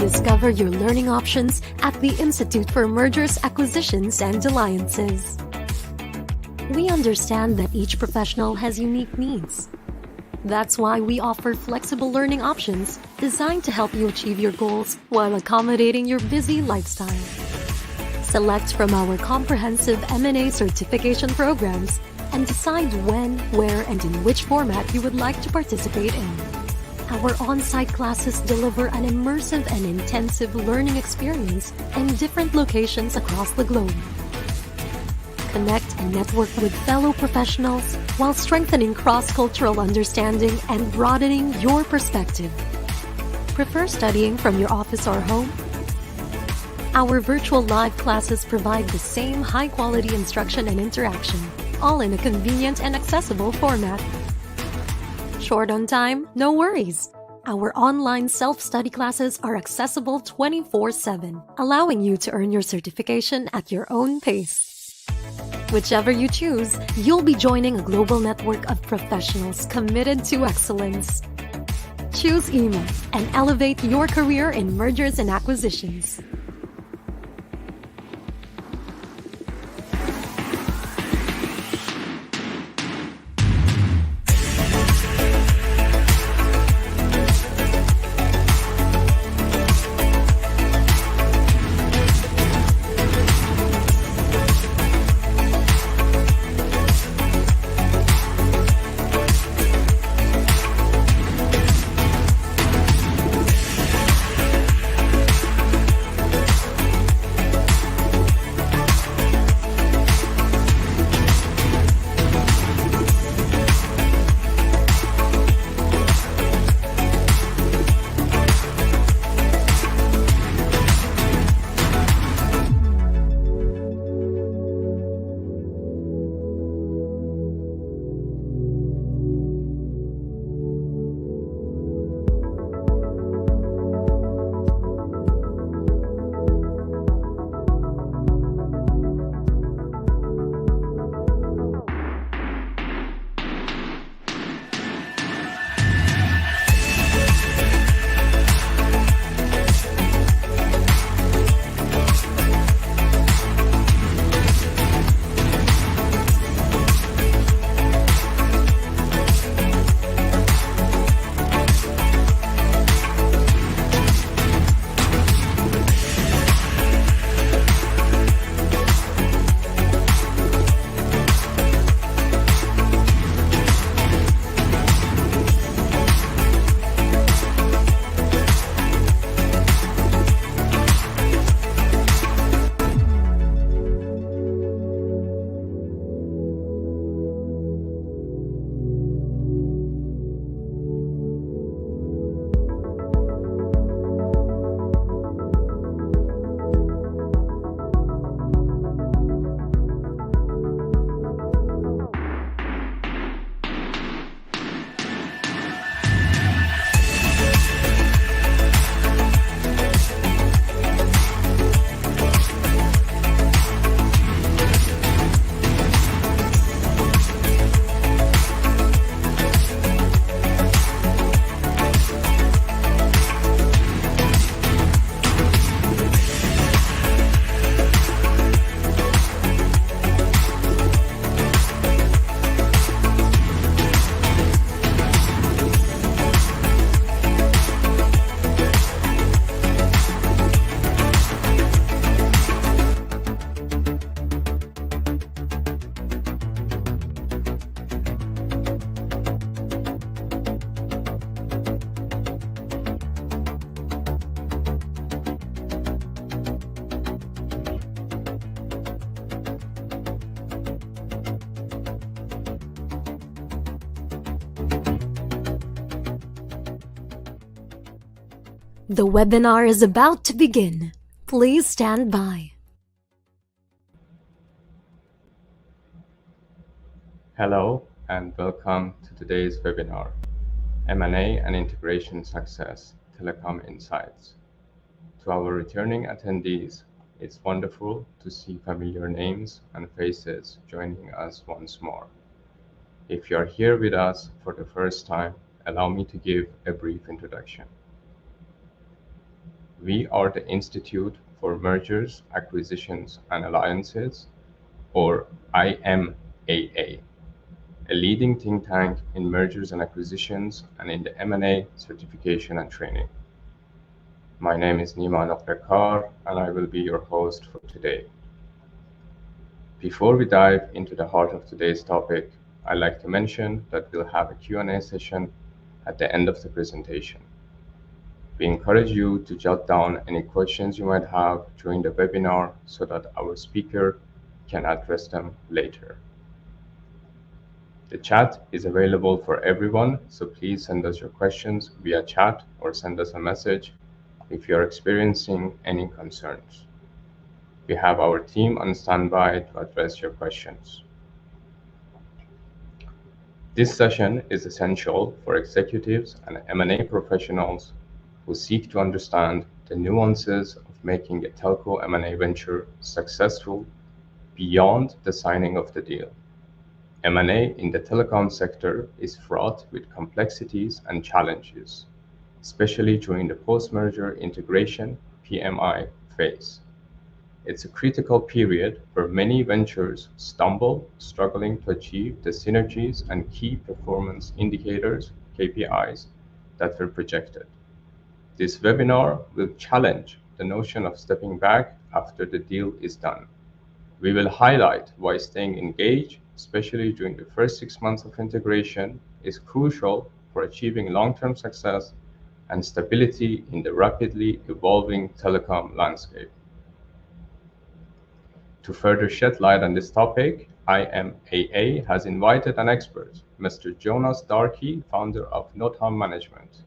discover your learning options at the Institute for Mergers, Acquisitions, and Alliances. We understand that each professional has unique needs. That's why we offer flexible learning options designed to help you achieve your goals while accommodating your busy lifestyle. Select from our comprehensive M&A certification programs and decide when, where, and in which format you would like to participate in. Our on-site classes deliver an immersive and intensive learning experience in different locations across the globe. Connect and network with fellow professionals while strengthening cross-cultural understanding and broadening your perspective. Prefer studying from your office or home? Our virtual live classes provide the same high-quality instruction and interaction, all in a convenient and accessible format. Short on time? No worries. Our online self-study classes are accessible 24/7, allowing you to earn your certification at your own pace. Whichever you choose, you'll be joining a global network of professionals committed to excellence. Choose EMA and elevate your career in mergers and acquisitions. The webinar is about to begin. Please stand by. Hello and welcome to today's webinar, M&A and Integration Success, Telecom Insights. To our returning attendees, it's wonderful to see familiar names and faces joining us once more. If you are here with us for the first time, allow me to give a brief introduction. We are the Institute for Mergers, Acquisitions and Alliances, or IMAA, a leading think tank in mergers and acquisitions and in the M&A certification and training. My name is Nima Nokrekar, and I will be your host for today. Before we dive into the heart of today's topic, I'd like to mention that we'll have a Q&A session at the end of the presentation. We encourage you to jot down any questions you might have during the webinar so that our speaker can address them later. The chat is available for everyone, so please send us your questions via chat or send us a message if you're experiencing any concerns. We have our team on standby to address your questions. This session is essential for executives and M&A professionals who seek to understand the nuances of making a telco M&A venture successful beyond the signing of the deal. M&A in the telecom sector is fraught with complexities and challenges, especially during the post-merger integration (PMI) phase. It's a critical period where many ventures stumble, struggling to achieve the synergies and key performance indicators (KPIs) that were projected. This webinar will challenge the notion of stepping back after the deal is done. We will highlight why staying engaged, especially during the first 6 months of integration, is crucial for achieving long-term success and stability in the rapidly evolving telecom landscape. To further shed light on this topic, IMAA has invited an expert, Mr. Jonas Darke, founder of Notam Management.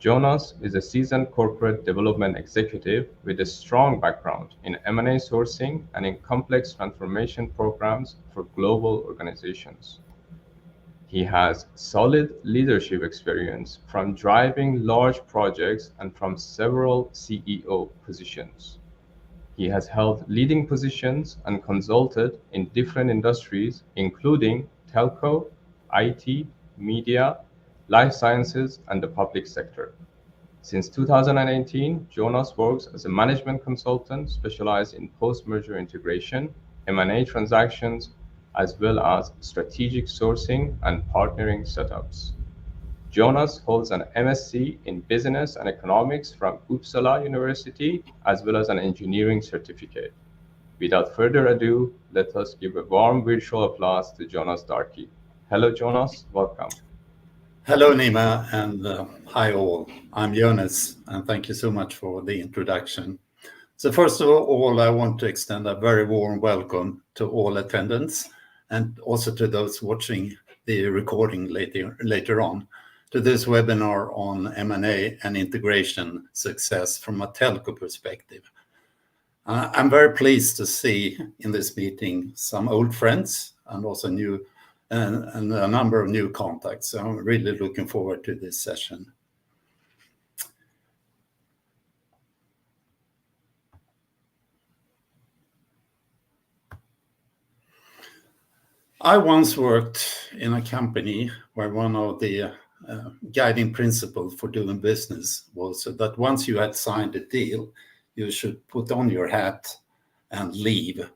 Jonas is a seasoned corporate development executive with a strong background in M&A sourcing and in complex transformation programs for global organizations. He has solid leadership experience from driving large projects and from several CEO positions. He has held leading positions and consulted in different industries, including telco, IT, media, life sciences, and the public sector. Since 2018, Jonas works as a management consultant specialized in post-merger integration, M&A transactions, as well as strategic sourcing and partnering setups. Jonas holds an MSc in Business and Economics from Uppsala University, as well as an engineering certificate. Without further ado, let us give a warm virtual applause to Jonas Darke. Hello, Jonas. Welcome. Hello, Nima, and hi all. I'm Jonas, and thank you so much for the introduction. So first of all, I want to extend a very warm welcome to all attendants and also to those watching the recording later on to this webinar on M&A and Integration Success from a telco perspective. I'm very pleased to see in this meeting some old friends and also new and a number of new contacts. So I'm really looking forward to this session. I once worked in a company where one of the guiding principles for doing business was that once you had signed a deal, you should put on your hat and leave,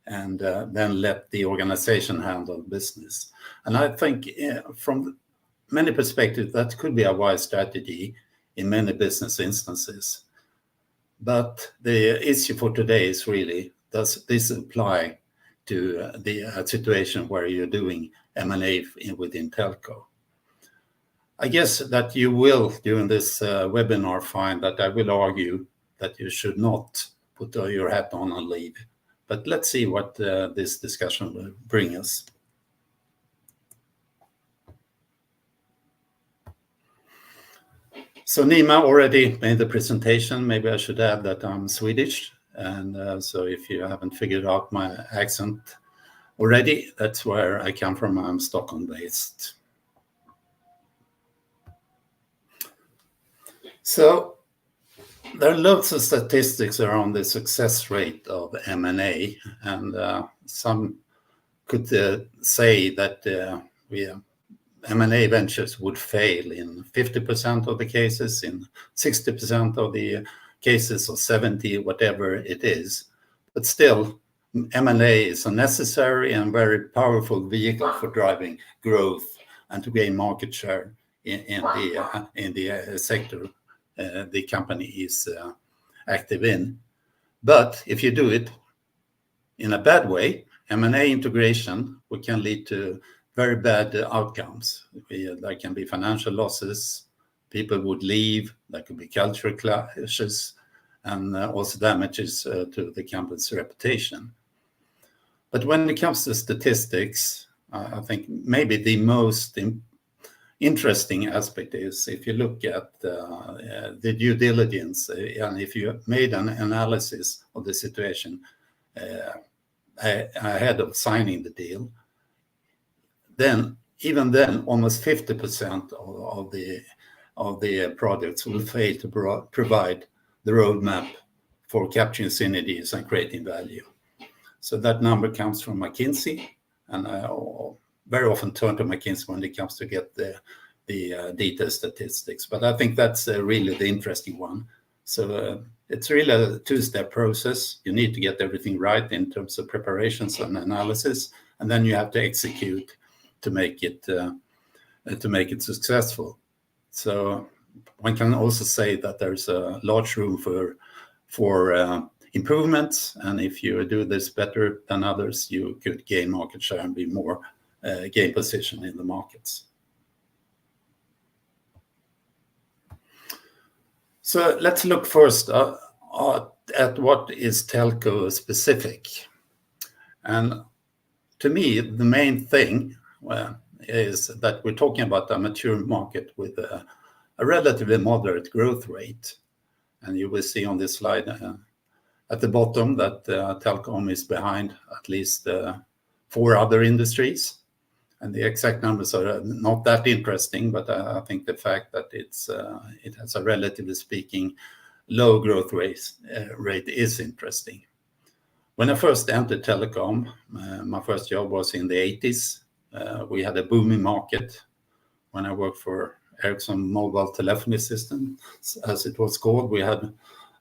and then let the organization handle business. And I think from many perspectives, that could be a wise strategy in many business instances. But the issue for today is really, does this apply to the situation where you're doing M&A within telco? I guess that you will, during this webinar, find that I will argue that you should not put your hat on and leave. But let's see what this discussion will bring us. So Nima already made the presentation. Maybe I should add that I'm Swedish. And so if you haven't figured out my accent already, that's where I come from. I'm Stockholm-based. So there are lots of statistics around the success rate of M&A, and some could say that we M&A ventures would fail in 50% of the cases, in 60% of the cases, or 70, whatever it is. But still, M&A is a necessary and very powerful vehicle for driving growth and to gain market share in the sector the company is active in. But if you do it in a bad way, M&A integration, which can lead to very bad outcomes. There can be financial losses, people would leave, there could be cultural clashes, and also damages to the company's reputation. But when it comes to statistics, I think maybe the most interesting aspect is if you look at the due diligence, and if you made an analysis of the situation ahead of signing the deal, then even then almost 50% of the projects will fail to provide the roadmap for capturing synergies and creating value. So that number comes from McKinsey, and I very often turn to McKinsey when it comes to get the data statistics. But I think that's really the interesting one. So it's really a two-step process. You need to get everything right in terms of preparations and analysis, and then you have to execute to make it successful. So one can also say that there's a large room for improvements, and if you do this better than others, you could gain market share and be more gain position in the markets. So let's look first at what is telco specific. And to me, the main thing is that we're talking about a mature market with a relatively moderate growth rate. And you will see on this slide at the bottom that telecom is behind at least 4 other industries. And the exact numbers are not that interesting, but I think the fact that it has a relatively speaking low growth rate is interesting. When I first entered telecom, my first job was in the 80s. We had a booming market when I worked for Ericsson Mobile Telephony System, as it was called. We had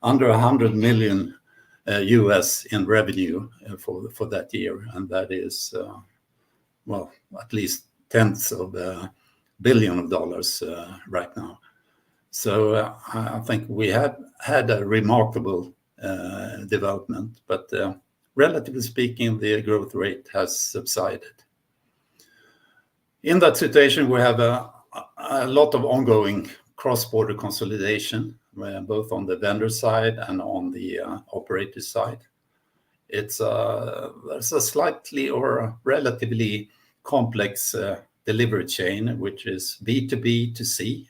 under 100 million US in revenue for that year, and that is at least tens of billions of dollars right now. So I think we had a remarkable development, but relatively speaking, the growth rate has subsided. In that situation, we have a lot of ongoing cross-border consolidation, both on the vendor side and on the operator side. There's a slightly or a relatively complex delivery chain, which is B2B to C.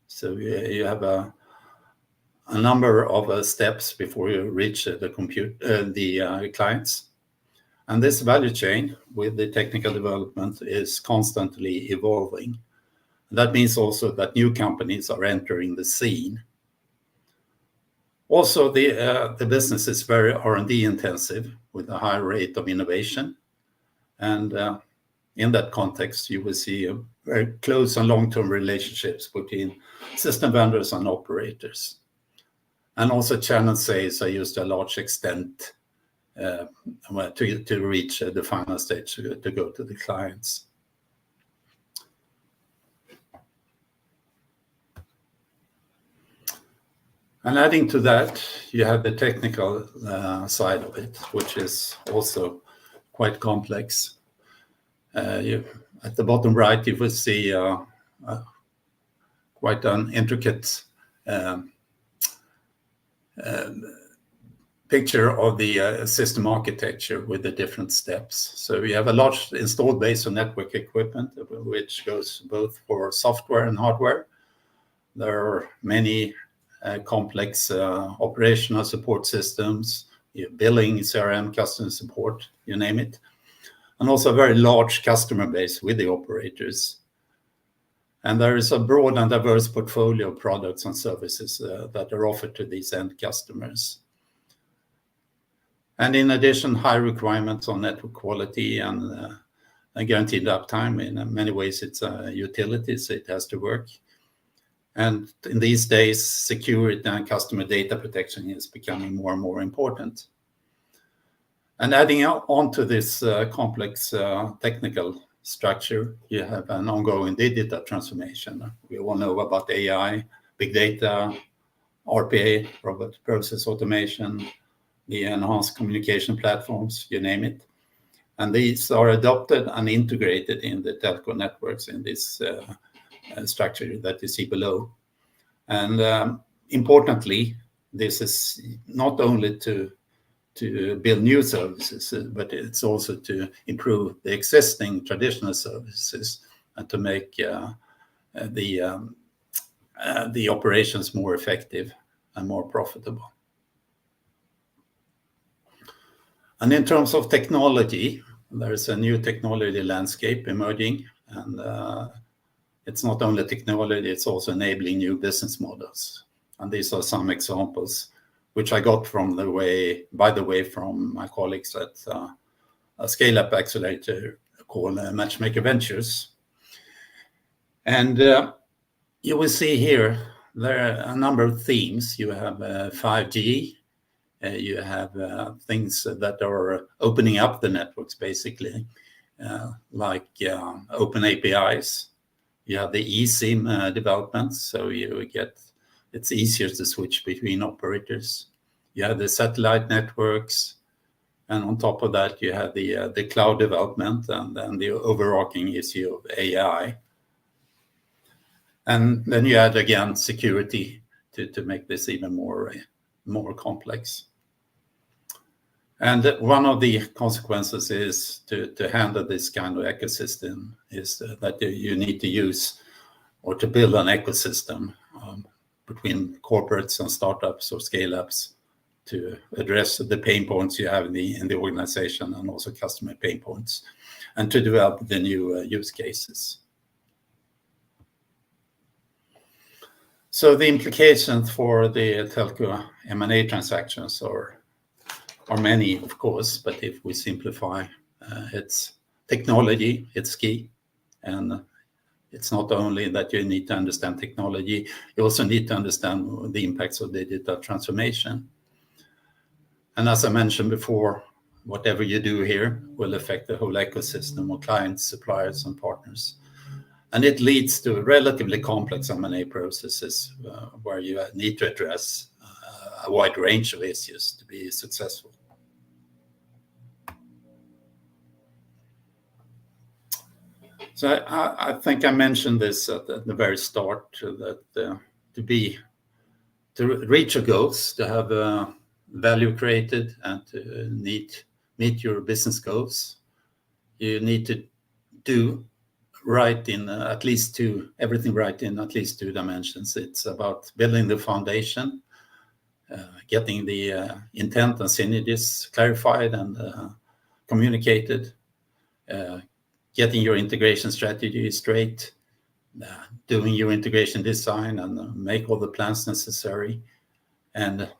So you have a number of steps before you reach the clients. And this value chain with the technical development is constantly evolving. That means also that new companies are entering the scene. Also, the business is very R&D intensive with a high rate of innovation. And in that context, you will see very close and long-term relationships between system vendors and operators. And also channel sales are used to a large extent to reach the final stage to go to the clients. And adding to that, you have the technical side of it, which is also quite complex. At the bottom right, you will see quite an intricate picture of the system architecture with the different steps. So we have a large installed base of network equipment, which goes both for software and hardware. There are many complex operational support systems, billing, CRM, customer support, you name it. And also a very large customer base with the operators. And there is a broad and diverse portfolio of products and services that are offered to these end customers. And in addition, high requirements on network quality and a guaranteed uptime. In many ways, it's a utility, so it has to work. And in these days, security and customer data protection is becoming more and more important. And adding on to this complex technical structure, you have an ongoing digital transformation. We all know about AI, big data, RPA, robot process automation, the enhanced communication platforms, you name it. And these are adopted and integrated in the telco networks in this structure that you see below. And importantly, this is not only to build new services, but it's also to improve the existing traditional services and to make the operations more effective and more profitable. And in terms of technology, there's a new technology landscape emerging, and it's not only technology, it's also enabling new business models. And these are some examples which I got from by the way, from my colleagues at a scale-up accelerator called Matchmaker Ventures. And you will see here, there are a number of themes. You have 5G, you have things that are opening up the networks, basically, like open APIs. You have the eSIM development, so it's easier to switch between operators. You have the satellite networks, and on top of that, you have the cloud development, and then the overarching issue of AI. And then you add again security to make this even more complex. And one of the consequences is to handle this kind of ecosystem is that you need to use or to build an ecosystem between corporates and startups or scale-ups to address the pain points you have in the organization and also customer pain points, and to develop the new use cases. So the implications for the telco M&A transactions are many, of course, but if we simplify, it's technology, it's key. And it's not only that you need to understand technology, you also need to understand the impacts of digital transformation. And as I mentioned before, whatever you do here will affect the whole ecosystem of clients, suppliers, and partners. And it leads to relatively complex M&A processes where you need to address a wide range of issues to be successful. So I think I mentioned this at the very start, that to reach your goals, to have value created and to meet your business goals, you need to do everything right in at least two dimensions. It's about building the foundation, getting the intent and synergies clarified and communicated, getting your integration strategy straight, doing your integration design and make all the plans necessary, and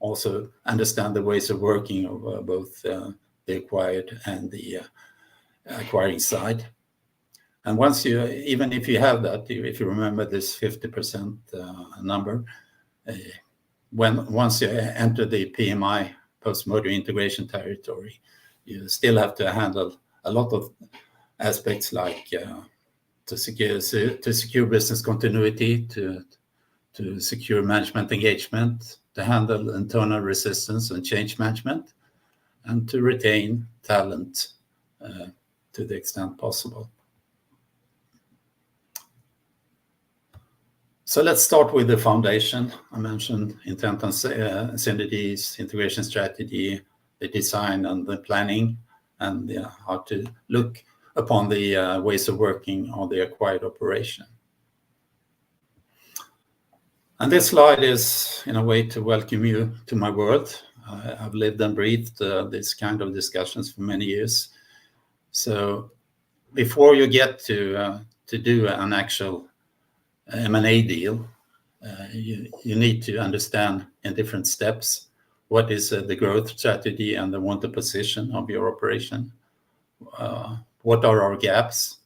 also understand the ways of working of both the acquired and the acquiring side. And even if you have that, if you remember this 50% number, once you enter the PMI, post-merger integration territory, you still have to handle a lot of aspects like to secure business continuity, to secure management engagement, to handle internal resistance and change management, and to retain talent to the extent possible. So let's start with the foundation. I mentioned intent and synergies, integration strategy, the design and the planning, and how to look upon the ways of working on the acquired operation. And this slide is, in a way, to welcome you to my world. I've lived and breathed this kind of discussions for many years. So before you get to do an actual M&A deal, you need to understand in different steps what is the growth strategy and the wanted position of your operation. what are our gaps,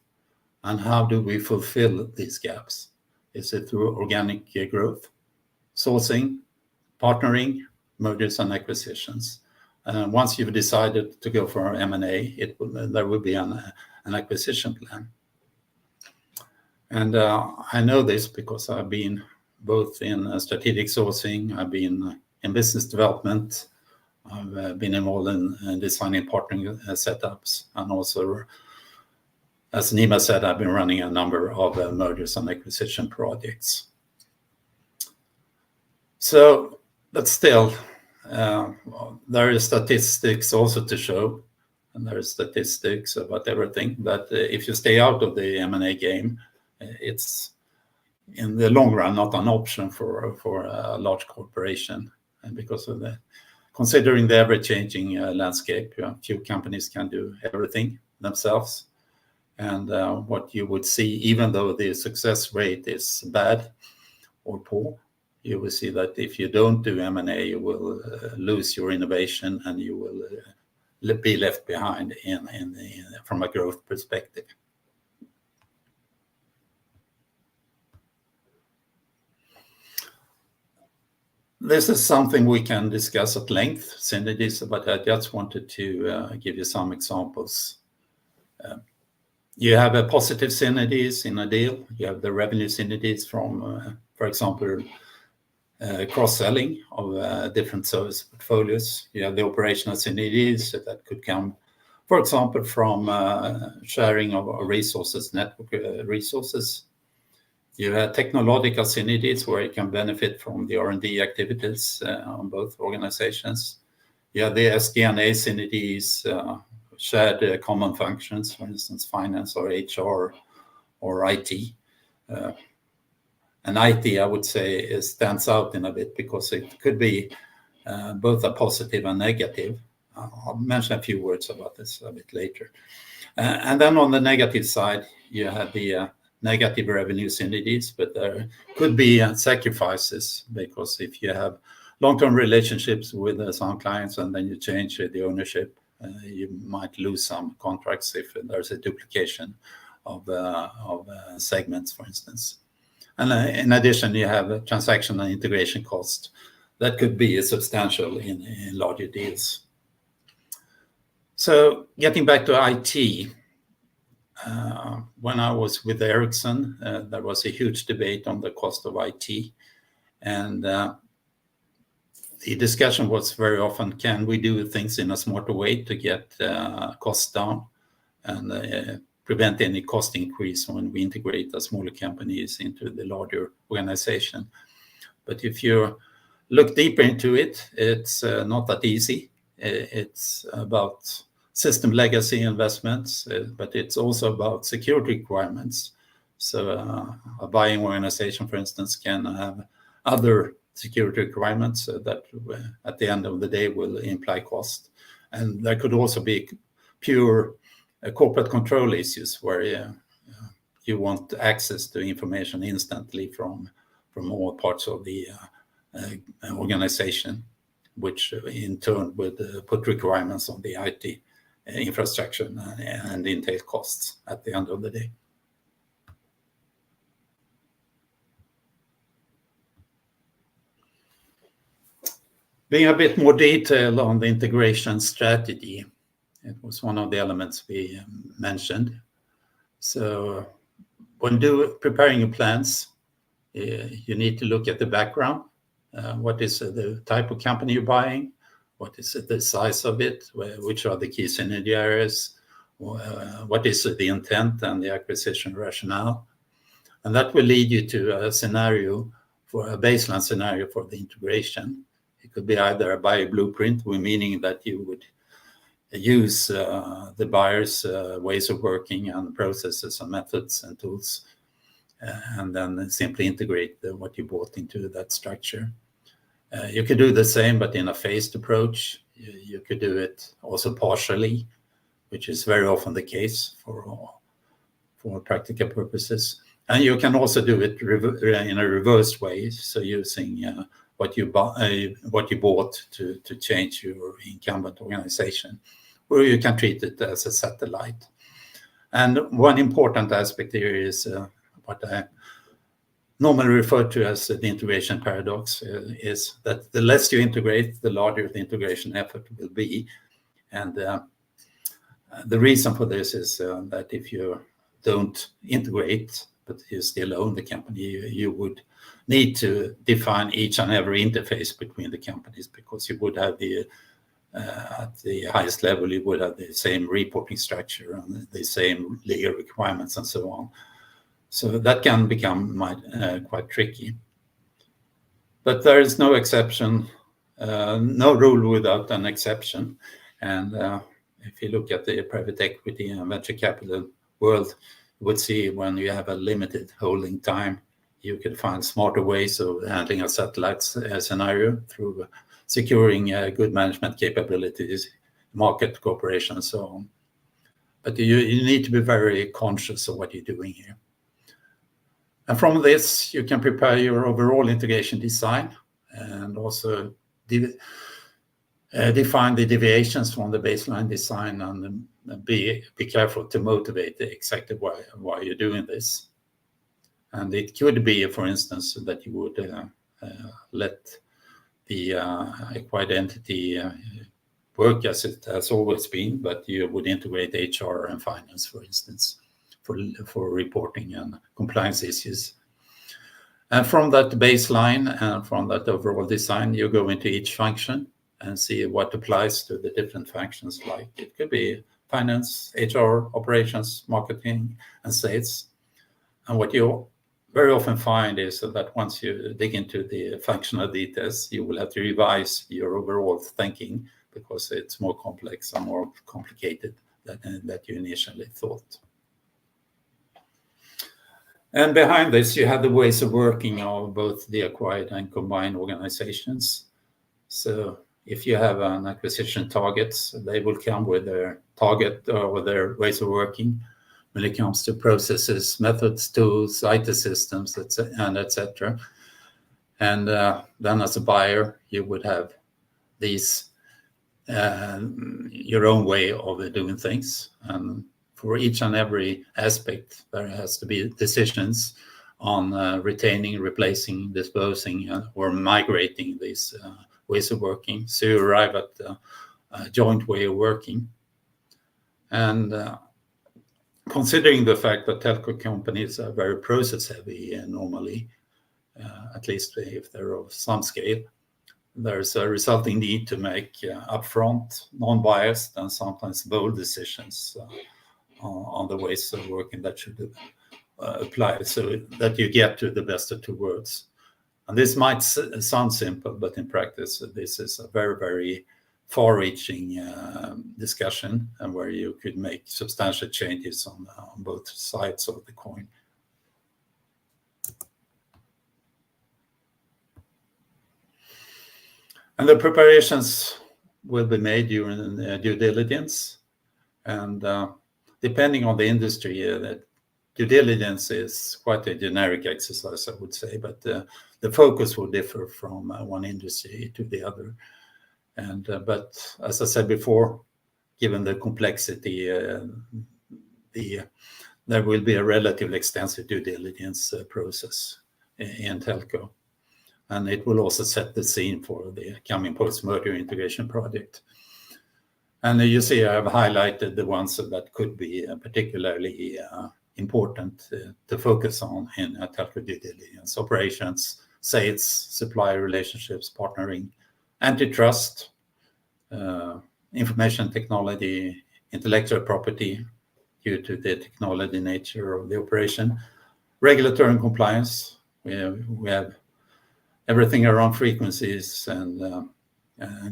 and how do we fulfill these gaps? Is it through organic growth, sourcing, partnering, mergers and acquisitions? Once you've decided to go for M&A, there will be an acquisition plan. And I know this because I've been both in strategic sourcing, I've been in business development, I've been involved in designing partnering setups, and also, as Nima said, I've been running a number of mergers and acquisition projects. So, but still, there is statistics also to show, and there is statistics about everything, that if you stay out of the M&A game, it's in the long run not an option for a large corporation, and because of considering the ever-changing landscape, few companies can do everything themselves. And what you would see, even though the success rate is bad or poor, you will see that if you don't do M&A, you will lose your innovation, and you will be left behind from a growth perspective. This is something we can discuss at length, synergies, but I just wanted to give you some examples. You have a positive synergies in a deal. You have the revenue synergies from, for example, cross-selling of different service portfolios. You have the operational synergies that could come, for example, from sharing of resources, network resources. You have technological synergies where you can benefit from the R&D activities on both organizations. You have the SG&A synergies, shared common functions, for instance, finance or HR or IT. And IT, I would say, stands out in a bit because it could be both a positive and negative. I'll mention a few words about this a bit later. And then on the negative side, you have the negative revenue synergies, but there could be sacrifices, because if you have long-term relationships with some clients and then you change the ownership, you might lose some contracts if there's a duplication of segments, for instance. And in addition, you have transaction and integration costs that could be substantial in larger deals. So getting back to IT, when I was with Ericsson, there was a huge debate on the cost of IT. And the discussion was very often, can we do things in a smarter way to get costs down and prevent any cost increase when we integrate the smaller companies into the larger organization? But if you look deeper into it, it's not that easy. It's about system legacy investments, but it's also about security requirements. So a buying organization, for instance, can have other security requirements that at the end of the day will imply cost. And there could also be pure corporate control issues where you want access to information instantly from all parts of the organization, which in turn would put requirements on the IT infrastructure and entail costs at the end of the day. Being a bit more detailed on the integration strategy, it was one of the elements we mentioned. So when preparing your plans, you need to look at the background. What is the type of company you're buying? What is the size of it? Which are the key synergy areas? What is the intent and the acquisition rationale? And that will lead you to a scenario, for a baseline scenario for the integration. It could be either a buyer blueprint, meaning that you would use the buyer's ways of working and processes and methods and tools, and then simply integrate what you bought into that structure. You could do the same, but in a phased approach. You could do it also partially, which is very often the case for practical purposes. And you can also do it in a reversed way, so using what you bought to change your incumbent organization, or you can treat it as a satellite. And one important aspect here is what I normally refer to as the integration paradox, is that the less you integrate, the larger the integration effort will be. And the reason for this is that if you don't integrate, but you still own the company, you would need to define each and every interface between the companies, because you would have at the highest level, you would have the same reporting structure and the same legal requirements and so on. So that can become quite tricky. But there is no exception, no rule without an exception. And if you look at the private equity and venture capital world, you would see when you have a limited holding time, you can find smarter ways of handling a satellite scenario through securing good management capabilities, market cooperation, and so on. But you need to be very conscious of what you're doing here. And from this, you can prepare your overall integration design and also define the deviations from the baseline design, and be careful to motivate exactly why you're doing this. And it could be, for instance, that you would let the acquired entity work as it has always been, but you would integrate HR and finance, for instance, for reporting and compliance issues. And from that baseline and from that overall design, you go into each function and see what applies to the different functions. Like it could be finance, HR, operations, marketing, and sales. And what you very often find is that once you dig into the functional details, you will have to revise your overall thinking, because it's more complex and more complicated than you initially thought. And behind this, you have the ways of working of both the acquired and combined organizations. So if you have an acquisition targets, they will come with their target or their ways of working when it comes to processes, methods, tools, IT systems, and etc. And then as a buyer, you would have these your own way of doing things. And for each and every aspect, there has to be decisions on retaining, replacing, disposing, or migrating these ways of working. So you arrive at a joint way of working. And considering the fact that telco companies are very process heavy normally, at least if they're of some scale, there's a resulting need to make upfront, non-biased, and sometimes bold decisions on the ways of working that should apply, so that you get to the best of two worlds. And this might sound simple, but in practice, this is a very, very far-reaching discussion, and where you could make substantial changes on both sides of the coin. And the preparations will be made during due diligence. And depending on the industry, that due diligence is quite a generic exercise, I would say, but the focus will differ from one industry to the other. And but as I said before, given the complexity, there will be a relatively extensive due diligence process in telco. And it will also set the scene for the coming post-merger integration project. And you see I have highlighted the ones that could be particularly important to focus on in telco due diligence: operations, sales, supplier relationships, partnering, antitrust, information technology, intellectual property due to the technology nature of the operation, regulatory and compliance. We have everything around frequencies and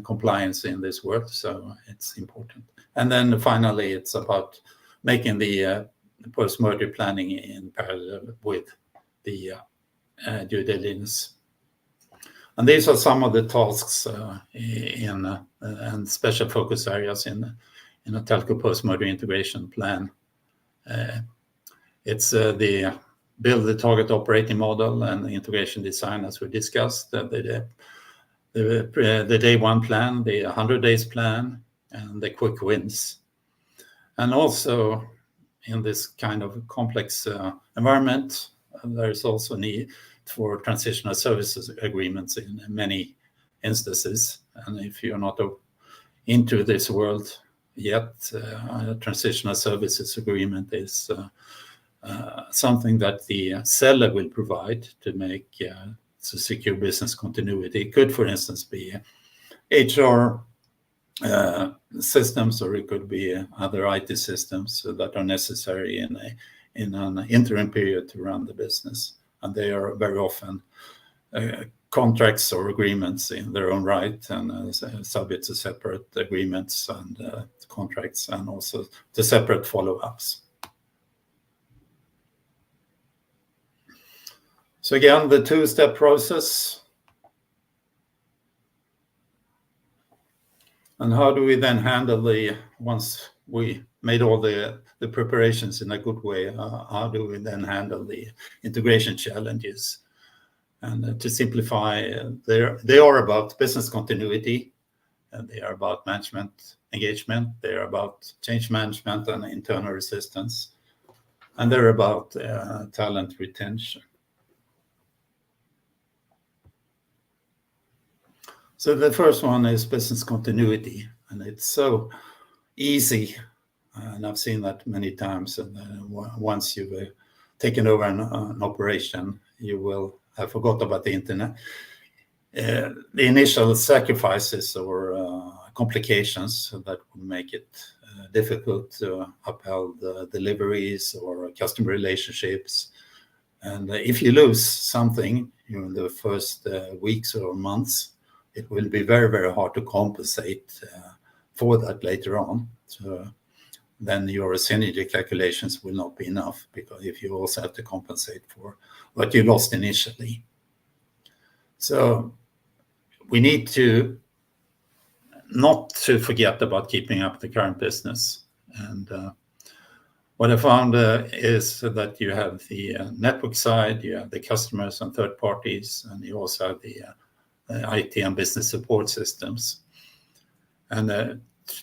compliance in this world, so it's important. And then finally, it's about making the post-merger planning in parallel with the due diligence. And these are some of the tasks and special focus areas in a telco post-merger integration plan. It's the build the target operating model and the integration design, as we discussed, the day one plan, the 100 days plan, and the quick wins. And also, in this kind of complex environment, there's also need for transitional services agreements in many instances. And if you're not into this world yet, a transitional services agreement is something that the seller will provide to secure business continuity. It could, for instance, be HR systems, or it could be other IT systems that are necessary in an interim period to run the business. And they are very often contracts or agreements in their own right, and subject to separate agreements and contracts, and also to separate follow-ups. So again, the two-step process. And how do we then handle once we made all the preparations in a good way, how do we then handle the integration challenges? And to simplify, they are about business continuity, and they are about management engagement, they are about change management and internal resistance, and they're about talent retention. So the first one is business continuity, and it's so easy, and I've seen that many times. And once you've taken over an operation, you will have forgot about the internet. The initial sacrifices or complications that would make it difficult to uphold deliveries or customer relationships. And if you lose something during the first weeks or months, it will be very, very hard to compensate for that later on. So then your synergy calculations will not be enough, because if you also have to compensate for what you lost initially. So we need to not to forget about keeping up the current business. And what I found is that you have the network side, you have the customers and third parties, and you also have the IT and business support systems. And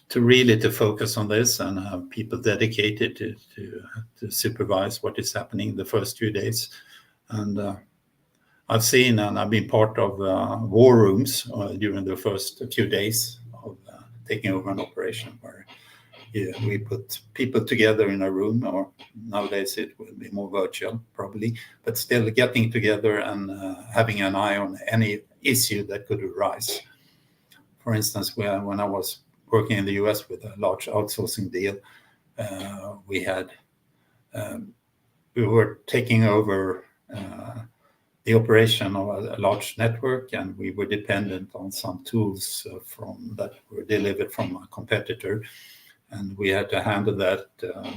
to focus on this and have people dedicated to supervise what is happening in the first few days. And I've seen, and I've been part of war rooms during the first few days of taking over an operation, where we put people together in a room, or nowadays it will be more virtual probably, but still getting together and having an eye on any issue that could arise. For instance, when I was working in the US with a large outsourcing deal, we were taking over the operation of a large network, and we were dependent on some tools that were delivered from a competitor. And we had to handle that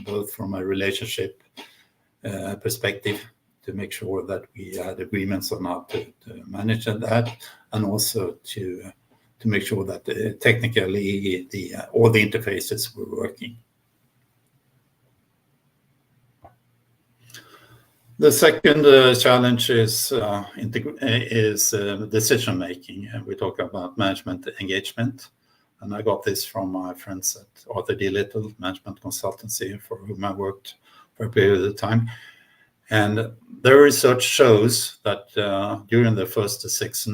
both from a relationship perspective, to make sure that we had agreements on how to manage that, and also to make sure that technically all the interfaces were working. The second challenge is decision making, and we talk about management engagement. And I got this from my friends at Arthur D. Little Management Consultancy, for whom I worked for a period of time. And their research shows that during the first 6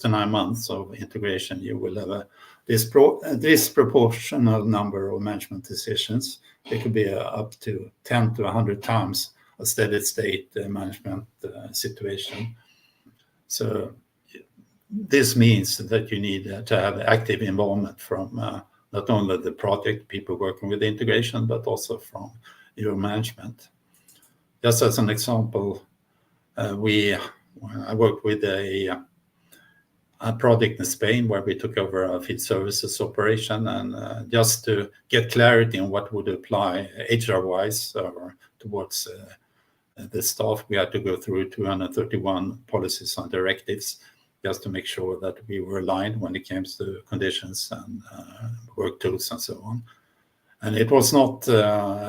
to 9 months of integration, you will have a disproportional number of management decisions. It could be up to 10 to 100 times a steady state management situation. So this means that you need to have active involvement from not only the project people working with integration, but also from your management. Just as an example, I worked with a project in Spain where we took over a field services operation, and just to get clarity on what would apply HR-wise or towards the staff, we had to go through 231 policies and directives, just to make sure that we were aligned when it comes to conditions and work tools and so on. And it was not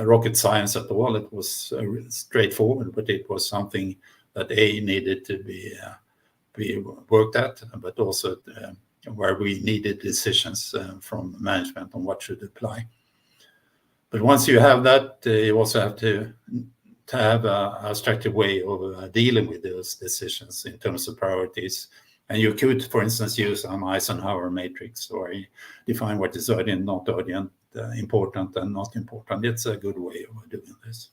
rocket science at all. It was straightforward, but it was something that needed to be worked at, but also where we needed decisions from management on what should apply. But once you have that, you also have to have a structured way of dealing with those decisions in terms of priorities. And you could, for instance, use an Eisenhower matrix, or you define what is urgent, not urgent, important and not important. It's a good way of doing this.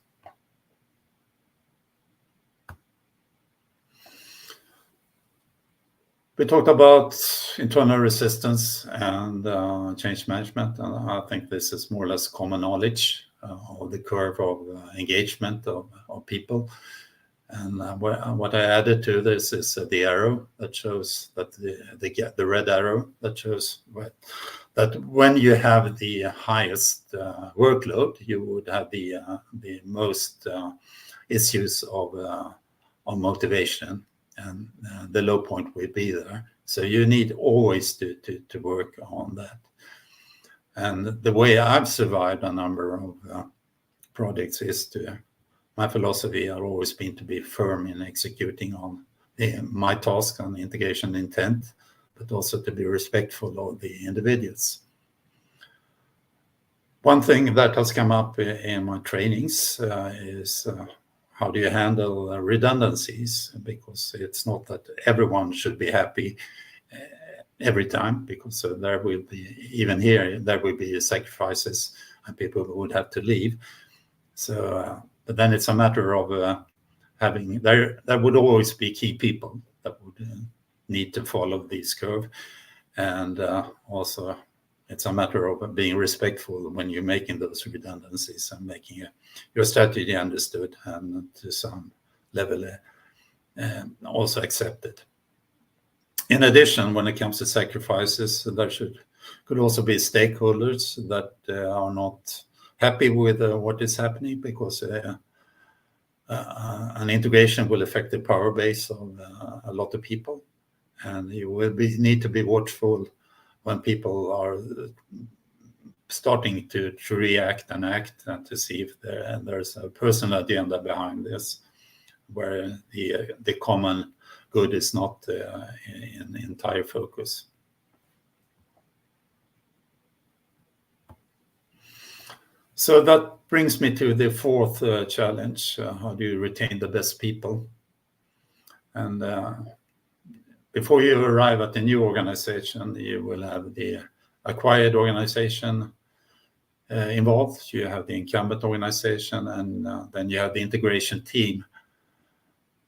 We talked about internal resistance and change management, and I think this is more or less common knowledge of the curve of engagement of people. And what I added to this is the arrow that shows that the red arrow that shows that when you have the highest workload, you would have the most issues of motivation, and the low point will be there. So you need always to work on that. And the way I've survived a number of projects is my philosophy has always been to be firm in executing on my task on integration intent, but also to be respectful of the individuals. One thing that has come up in my trainings is how do you handle redundancies? Because it's not that everyone should be happy every time, because there will be, even here, there will be sacrifices and people would have to leave. So, but then it's a matter of having, there would always be key people that would need to follow this curve. And also it's a matter of being respectful when you're making those redundancies and making your strategy understood and to some level also accepted. In addition, when it comes to sacrifices, there could also be stakeholders that are not happy with what is happening, because an integration will affect the power base of a lot of people, and you will need to be watchful when people are starting to react and act, and to see if there's a personal agenda behind this, where the common good is not in entire focus. So that brings me to the fourth challenge. How do you retain the best people? And before you arrive at the new organization, you will have the acquired organization involved. You have the incumbent organization, and then you have the integration team.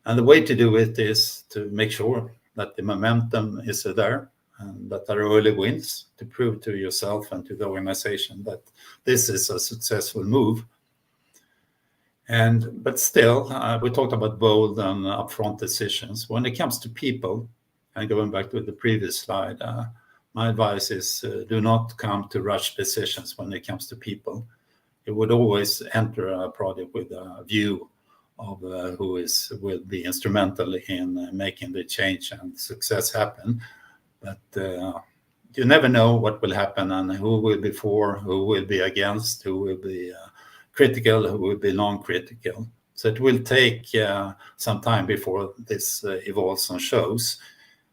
And the way to do it is to make sure that the momentum is there, and that there are early wins to prove to yourself and to the organization that this is a successful move. But still, we talked about bold and upfront decisions. When it comes to people, and going back to the previous slide, my advice is do not come to rush decisions when it comes to people. You would always enter a project with a view of who will be instrumental in making the change and success happen. But you never know what will happen, and who will be for, who will be against, who will be critical, who will be non-critical. So it will take some time before this evolves and shows.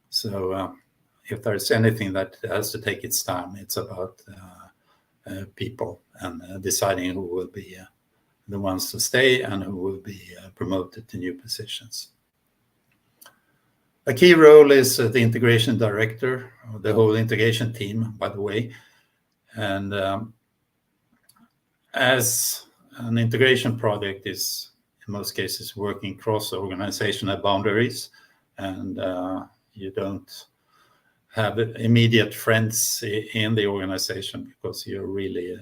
So if there's anything that has to take its time, it's about people and deciding who will be the ones to stay and who will be promoted to new positions. A key role is the integration director, or the whole integration team, by the way. And as an integration project is, in most cases, working cross organizational boundaries, and you don't have immediate friends in the organization, because you're really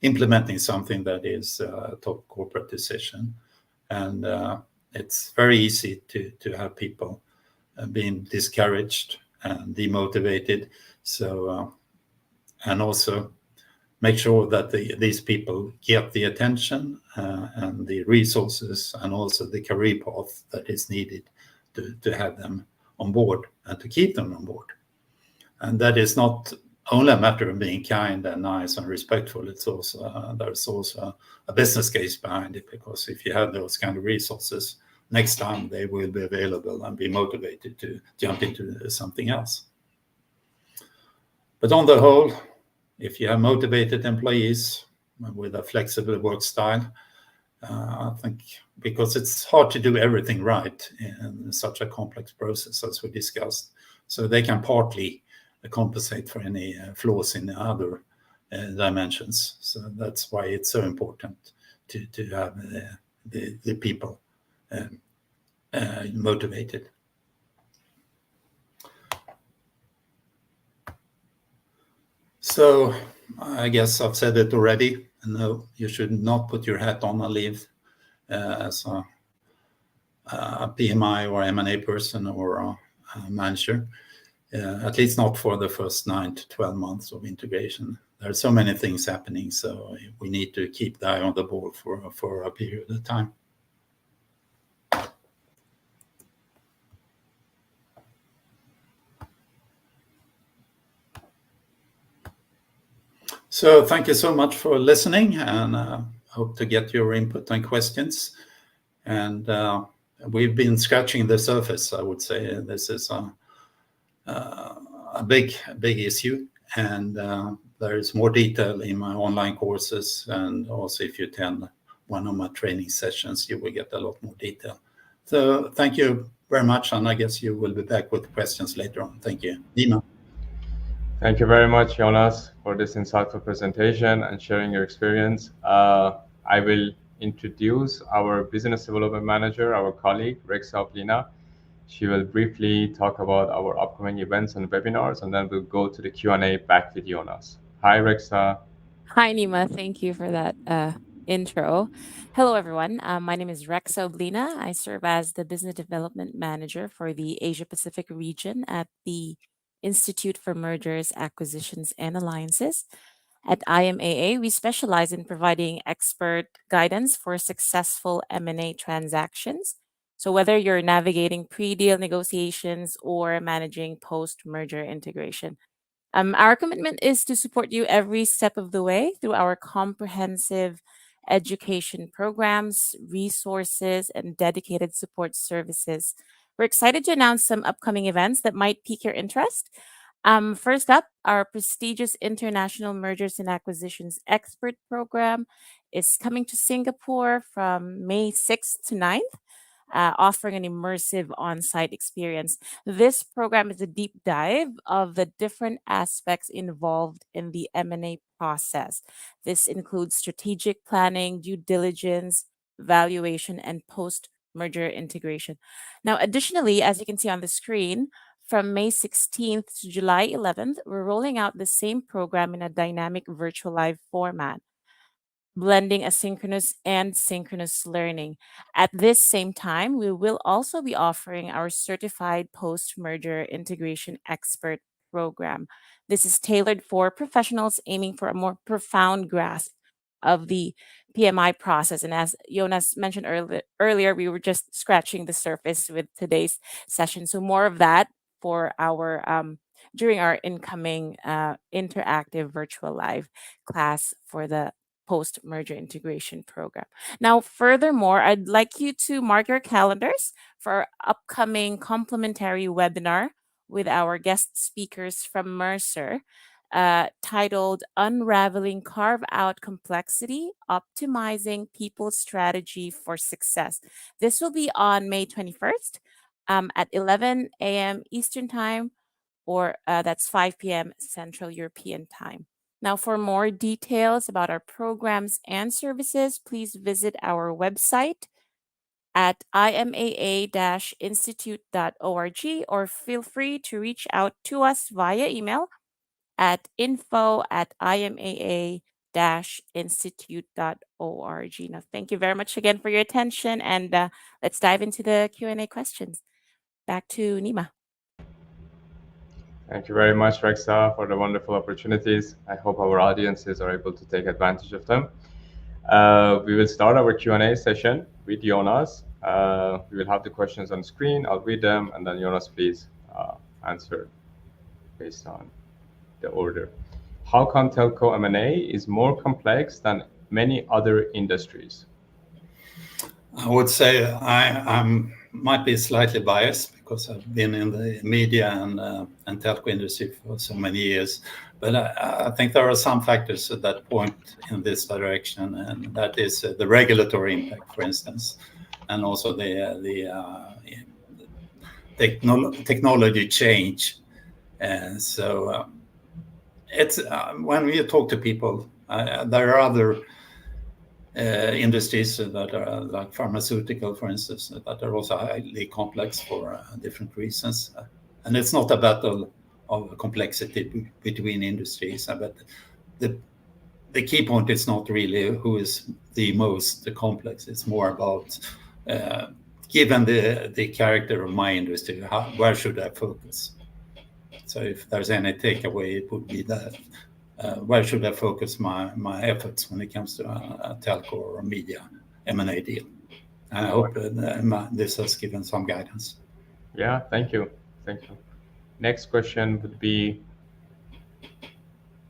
implementing something that is a top corporate decision. And it's very easy to have people being discouraged and demotivated. So, and also make sure that these people get the attention and the resources, and also the career path that is needed to have them on board and to keep them on board. And that is not only a matter of being kind and nice and respectful. It's also there's also a business case behind it, because if you have those kind of resources, next time they will be available and be motivated to jump into something else. But on the whole, if you have motivated employees, with a flexible work style. I think because it's hard to do everything right in such a complex process as we discussed. So they can partly compensate for any flaws in the other dimensions. So that's why it's so important to have the people motivated. So I guess I've said it already. No, you should not put your hat on and leave as a PMI or M&A person or a manager, at least not for the first 9 to 12 months of integration. There are so many things happening, so we need to keep the eye on the ball for a period of time. So thank you so much for listening, and hope to get your input and questions. And we've been scratching the surface, I would say. This is a big issue, and there is more detail in my online courses, and also if you attend one of my training sessions, you will get a lot more detail. So thank you very much, and I guess you will be back with questions later on. Thank you. Nima. Thank you very much, Jonas, for this insightful presentation and sharing your experience. I will introduce our business development manager, our colleague, Rexa Oblina. She will briefly talk about our upcoming events and webinars, and then we'll go to the Q&A back with Jonas. Hi, Rexa. Hi, Nima. Thank you for that intro. Hello, everyone. My name is Rexa Oblina. I serve as the Business Development Manager for the Asia Pacific region at the Institute for Mergers, Acquisitions, and Alliances. At IMAA, we specialize in providing expert guidance for successful M&A transactions. So whether you're navigating pre-deal negotiations or managing post-merger integration, our commitment is to support you every step of the way through our comprehensive education programs, resources, and dedicated support services. We're excited to announce some upcoming events that might pique your interest. First up, our prestigious International Mergers and Acquisitions Expert Program is coming to Singapore from May 6th to 9th. Offering an immersive on-site experience. This program is a deep dive of the different aspects involved in the M&A process. This includes strategic planning, due diligence, valuation, and post-merger integration. Now, additionally, as you can see on the screen, from May 16th to July 11th, we're rolling out the same program in a dynamic virtual live format, blending asynchronous and synchronous learning. At this same time, we will also be offering our certified post-merger integration expert program. This is tailored for professionals aiming for a more profound grasp of the PMI process. And as Jonas mentioned earlier, we were just scratching the surface with today's session. So more of that for our during our incoming interactive virtual live class for the post-merger integration program. Now, furthermore, I'd like you to mark your calendars for our upcoming complimentary webinar with our guest speakers from Mercer, titled Unraveling Carve-Out Complexity, Optimizing People's Strategy for Success. This will be on May 21st at 11 a.m. Eastern Time, or that's 5 p.m. Central European Time. Now, for more details about our programs and services, please visit our website at imaa-institute.org, or feel free to reach out to us via email at info@imaa-institute.org. Now, thank you very much again for your attention, and let's dive into the Q&A questions. Back to Nima. Thank you very much, Rexa, for the wonderful opportunities. I hope our audiences are able to take advantage of them. We will start our Q&A session with Jonas. We will have the questions on screen. I'll read them, and then Jonas, please answer based on the order. How come telco M&A is more complex than many other industries? I would say I'm might be slightly biased because I've been in the media and telco industry for so many years. But I think there are some factors that point in this direction, and that is the regulatory impact, for instance, and also the technology change. And so it's when we talk to people, there are other industries that are like pharmaceutical, for instance, that are also highly complex for different reasons. And it's not a battle of complexity between industries, but the key point is not really who is the most complex. It's more about, given the character of my industry, where should I focus? So if there's any takeaway, it would be that where should I focus my efforts when it comes to a telco or a media M&A deal? And I hope this has given some guidance. Yeah, thank you. Next question would be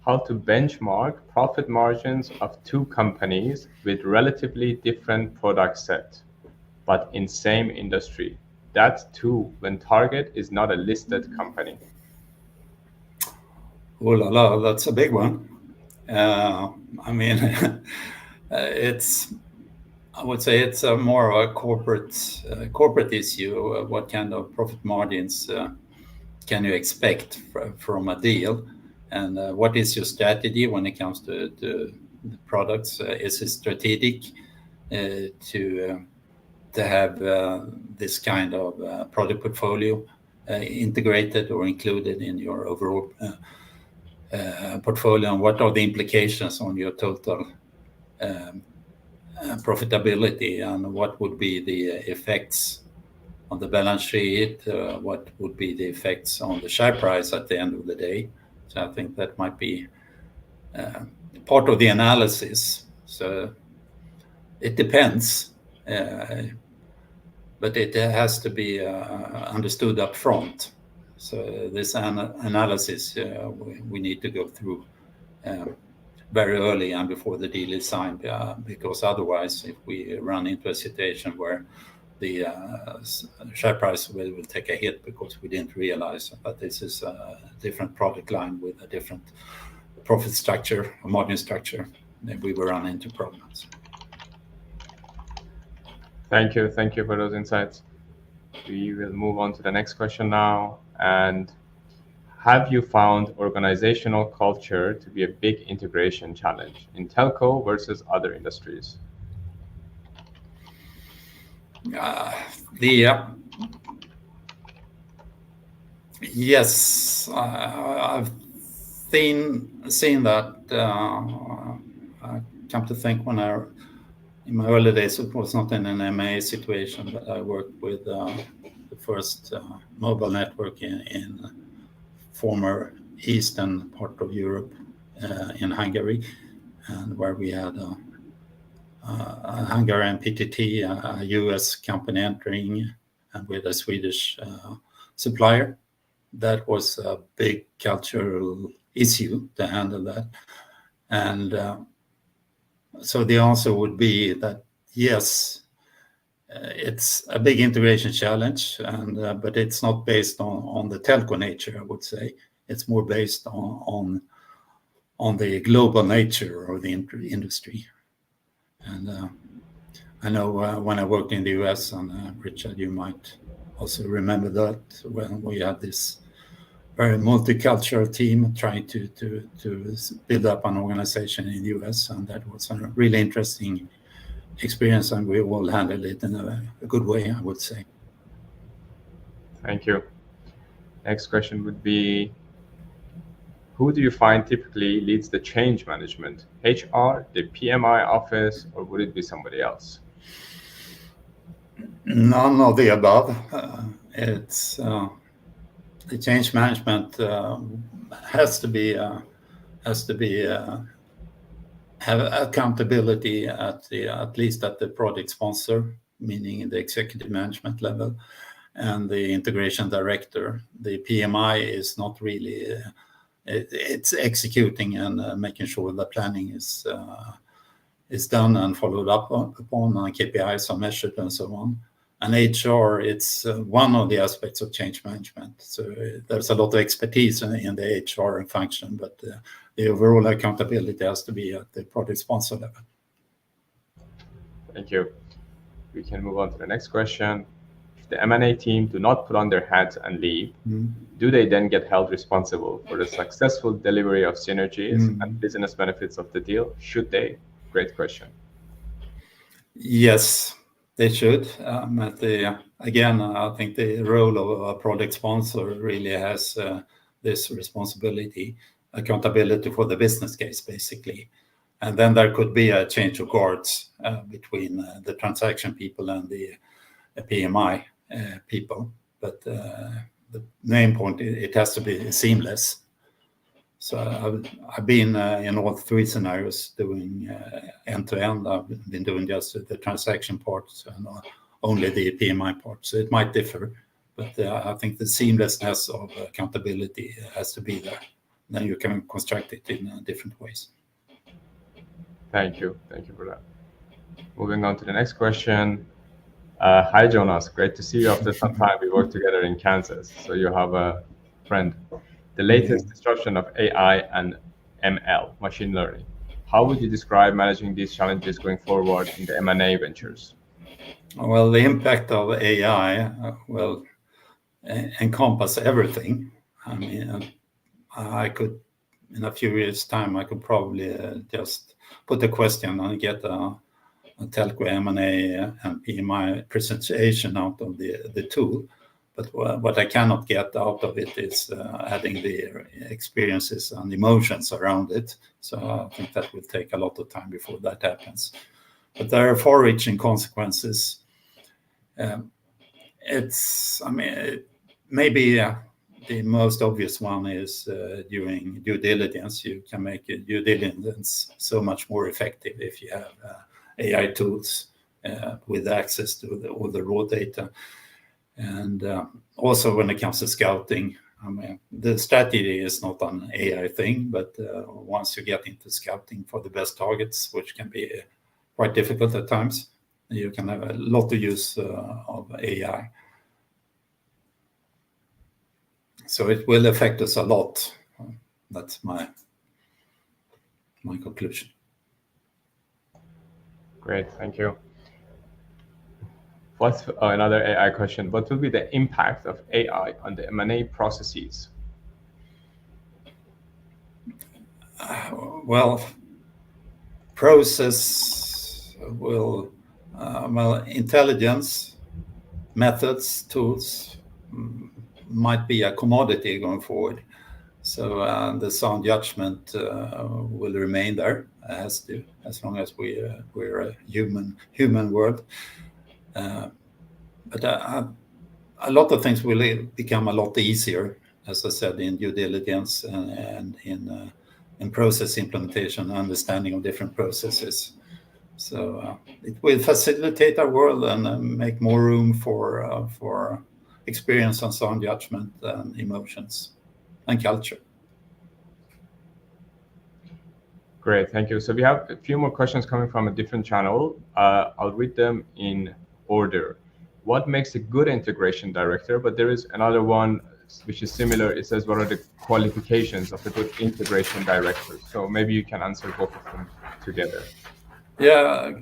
how to benchmark profit margins of two companies with relatively different product set, but in same industry. That too, when target is not a listed company. Oh la la, that's a big one. I mean, I would say it's more of a corporate issue. What kind of profit margins can you expect from a deal, and what is your strategy when it comes to the products? Is it strategic to have this kind of product portfolio integrated or included in your overall portfolio, and what are the implications on your total profitability, and what would be the effects on the balance sheet, what would be the effects on the share price at the end of the day? So I think that might be part of the analysis. So it depends, but it has to be understood up front. So this analysis we need to go through very early and before the deal is signed, because otherwise, if we run into a situation where the share price will take a hit because we didn't realize that this is a different product line with a different profit structure, a margin structure, then we will run into problems. Thank you for those insights. We will move on to the next question now. And have you found organizational culture to be a big integration challenge in telco versus other industries? Yes, I've seen that. I come to think in my early days, it was not in an M&A situation, but I worked with the first mobile network in former eastern part of Europe, in Hungary, and where we had a Hungarian PTT, a US company entering, and with a Swedish supplier. That was a big cultural issue to handle that. And so the answer would be that yes, it's a big integration challenge, but it's not based on the telco nature, I would say. It's more based on the global nature of the industry. And I know when I worked in the US, and Richard, you might also remember that, when we had this very multicultural team trying to build up an organization in the US, and that was a really interesting experience, and we all handled it in a good way, I would say. Thank you. Next question would be, who do you find typically leads the change management? HR, the PMI office, or would it be somebody else? None of the above. It's the change management has to have accountability at least at the project sponsor, meaning the executive management level, and the integration director. The PMI is not really. It's executing and making sure the planning is done and followed up upon, and KPIs are measured and so on. And HR, it's one of the aspects of change management. So there's a lot of expertise in the HR function, but the overall accountability has to be at the project sponsor level. Thank you. We can move on to the next question. If the M&A team do not put on their hats and leave, do they then get held responsible for the successful delivery of synergies and business benefits of the deal? Should they? Great question. Yes, they should. Again, I think the role of a project sponsor really has this responsibility, accountability for the business case, basically. And then there could be a change of guards between the transaction people and the PMI people. But the main point, it has to be seamless. So I've been in all three scenarios doing end-to-end. I've been doing just the transaction parts and only the PMI part. So it might differ, but I think the seamlessness of accountability has to be there. Then you can construct it in different ways. Thank you. Thank you for that. Moving on to the next question. Hi, Jonas. Great to see you after some time. We worked together in Kansas, so you have a friend. The latest disruption of AI and ML, machine learning. How would you describe managing these challenges going forward in the M&A ventures? Well, the impact of AI will encompass everything. I mean, I could, in a few years' time, I could probably just put a question and get a telco M&A and PMI presentation out of the tool. But what I cannot get out of it is adding the experiences and emotions around it. So I think that will take a lot of time before that happens. But there are far-reaching consequences. Maybe the most obvious one is during due diligence. You can make due diligence so much more effective if you have AI tools with access to all the raw data. And also when it comes to scouting, I mean, the strategy is not an AI thing, but once you get into scouting for the best targets, which can be quite difficult at times, you can have a lot of use of AI. So it will affect us a lot. That's my conclusion. Great, thank you. What's another AI question? What will be the impact of AI on the M&A processes? Well, process will, intelligence, methods, tools might be a commodity going forward. So the sound judgment will remain there, as long as we're a human world. But a lot of things will become a lot easier, as I said, in due diligence and in process implementation, understanding of different processes. So it will facilitate our world and make more room for experience on sound judgment and emotions and culture. Great, thank you. So we have a few more questions coming from a different channel. I'll read them in order. What makes a good integration director? But there is another one which is similar. It says, what are the qualifications of a good integration director? So maybe you can answer both of them together. Yeah,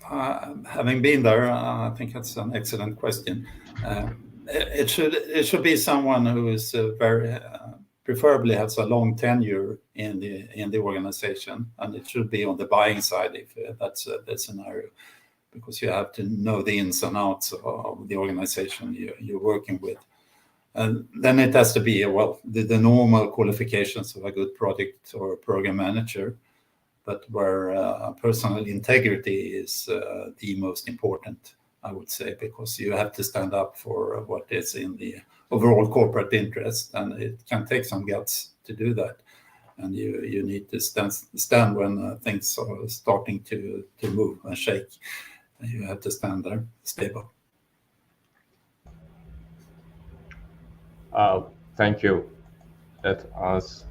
having been there, I think that's an excellent question. It should be someone who is very preferably has a long tenure in the organization, and it should be on the buying side if that's the scenario, because you have to know the ins and outs of the organization you're working with. And then it has to be, the normal qualifications of a good project or program manager, but where personal integrity is the most important, I would say, because you have to stand up for what is in the overall corporate interest, and it can take some guts to do that. And you need to stand when things are starting to move and shake. And you have to stand there stable. Thank you. Let us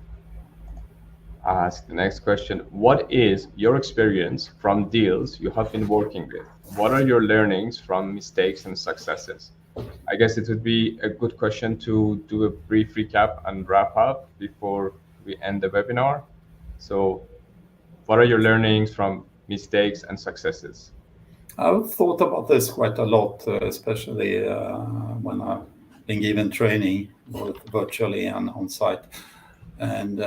ask the next question. What is your experience from deals you have been working with? what are your learnings from mistakes and successes? I guess it would be a good question to do a brief recap and wrap up before we end the webinar. So what are your learnings from mistakes and successes? I've thought about this quite a lot, especially when I've been given training, both virtually and on site. And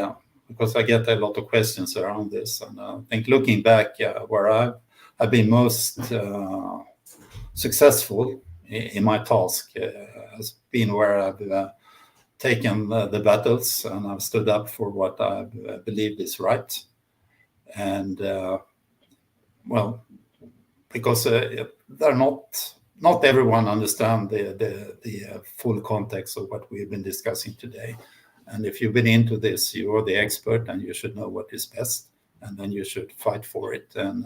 because I get a lot of questions around this. And I think looking back, where I've been most successful in my task has been where I've taken the battles and I've stood up for what I believed is right. And well, because they're not everyone understand the full context of what we've been discussing today. And if you've been into this, you are the expert and you should know what is best. And then you should fight for it and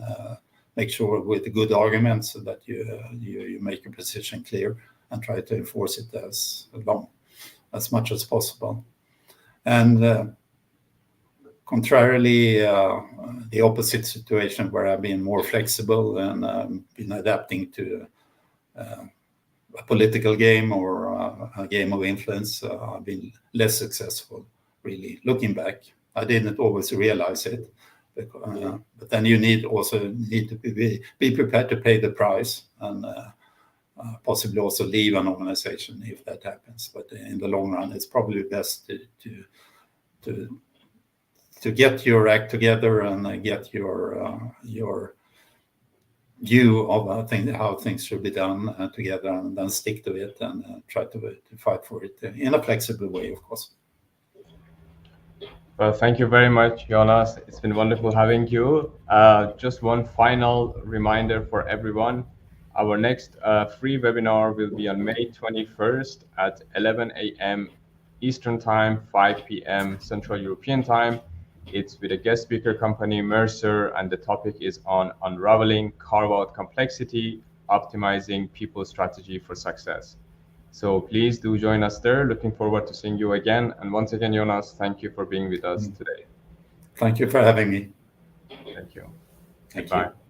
make sure with good arguments that you make your position clear and try to enforce it as much as possible. And contrarily, the opposite situation where I've been more flexible and been adapting to a political game or a game of influence, I've been less successful, really. Looking back, I didn't always realize it, but then you need to be prepared to pay the price and possibly also leave an organization if that happens. But in the long run, it's probably best to get your act together and get your view of how things should be done together, and then stick to it and try to fight for it in a flexible way, of course. Well, thank you very much, Jonas. It's been wonderful having you. Just one final reminder for everyone. Our next free webinar will be on May 21st at 11 a.m. Eastern Time, 5 p.m. Central European Time. It's with a guest speaker company, Mercer, and the topic is on unraveling carve-out complexity, optimizing people strategy for success. So please do join us there. Looking forward to seeing you again. And once again, Jonas, thank you for being with us today. Thank you for having me. Thank you. Thank Bye. you.